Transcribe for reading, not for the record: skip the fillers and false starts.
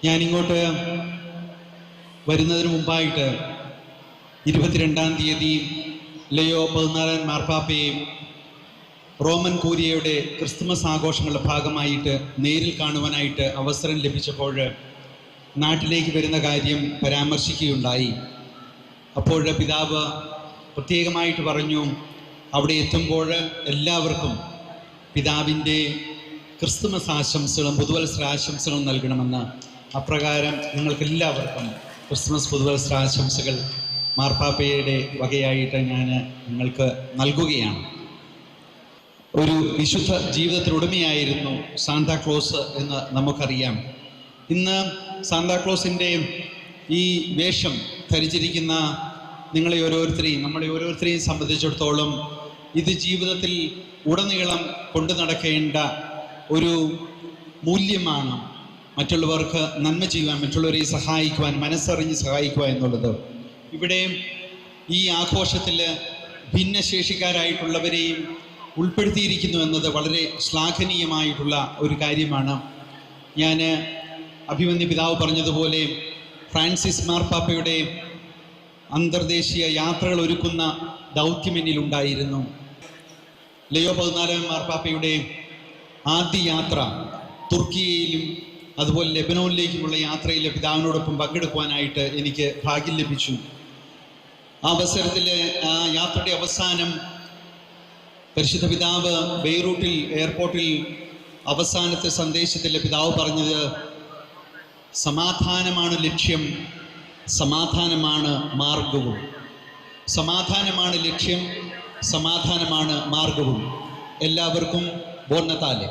ഞാനിങ്ങോട്ട് വരുന്നതിന് മുമ്പായിട്ട് 22-ാം തീയതി ലയോ 14 മാർപ്പാപ്പയെ റോമൻ കൂരിയയുടെ ക്രിസ്തുമസ് ആഘോഷങ്ങളുടെ ഭാഗമായിട്ട് നേരിൽ കാണുവാനായിട്ട് അവസരം ലഭിച്ചപ്പോൾ നാട്ടിലേക്ക് വരുന്ന കാര്യം പരാമർശിക്കുകയുണ്ടായി. അപ്പോൾ പിതാവ് പ്രത്യേകമായിട്ട് പറഞ്ഞു, അവിടെ എത്തുമ്പോൾ എല്ലാവർക്കും പിതാവിൻ്റെ ക്രിസ്തുമസ് ആശംസകളും പുതുവത്സരാശംസകളും നൽകണമെന്ന്. അപ്രകാരം നിങ്ങൾക്കെല്ലാവർക്കും ക്രിസ്തുമസ് പുതുവത്സരാശംസകൾ മാർപ്പാപ്പയുടെ വകയായിട്ട് ഞാൻ നിങ്ങൾക്ക് നൽകുകയാണ്. ഒരു വിശുദ്ധ ജീവിതത്തിനുടമയായിരുന്നു സാന്താക്ലോസ് എന്ന് നമുക്കറിയാം. ഇന്ന് സാന്താക്ലോസിൻ്റെ ഈ വേഷം ധരിച്ചിരിക്കുന്ന നമ്മളെ ഓരോരുത്തരെയും സംബന്ധിച്ചിടത്തോളം ഇത് ജീവിതത്തിൽ ഉടനീളം കൊണ്ടു നടക്കേണ്ട ഒരു മൂല്യമാണ്. മറ്റുള്ളവർക്ക് നന്മ ചെയ്യുവാൻ, മറ്റുള്ളവരെ സഹായിക്കുവാൻ, മനസ്സറിഞ്ഞ് സഹായിക്കുക എന്നുള്ളത്. ഇവിടെ ഈ ആഘോഷത്തിൽ ഭിന്നശേഷിക്കാരായിട്ടുള്ളവരെയും ഉൾപ്പെടുത്തിയിരിക്കുന്നു എന്നത് വളരെ ശ്ലാഘനീയമായിട്ടുള്ള ഒരു കാര്യമാണ്. ഞാൻ അഭിമന്യ പിതാവ് പറഞ്ഞതുപോലെ ഫ്രാൻസിസ് മാർപ്പാപ്പയുടെ അന്തർദേശീയ യാത്രകൾ ഒരുക്കുന്ന ദൗത്യം എന്നിലുണ്ടായിരുന്നു. ലയോ 14 മാർപ്പാപ്പയുടെ ആദ്യ യാത്ര തുർക്കിയിലും അതുപോലെ ലെബനോനിലേക്കുമുള്ള യാത്രയിൽ പിതാവിനോടൊപ്പം പങ്കെടുക്കുവാനായിട്ട് എനിക്ക് ഭാഗ്യം ലഭിച്ചു. ആ അവസരത്തിൽ ആ യാത്രയുടെ അവസാനം പരിശുദ്ധ പിതാവ് ബെയ്റൂട്ടിൽ എയർപോർട്ടിൽ അവസാനത്തെ സന്ദേശത്തിൽ പിതാവ് പറഞ്ഞത്, സമാധാനമാണ് ലക്ഷ്യം, സമാധാനമാണ് മാർഗവും. സമാധാനമാണ് ലക്ഷ്യം, സമാധാനമാണ് മാർഗവും. എല്ലാവർക്കും ബോൺ നത്താലെ.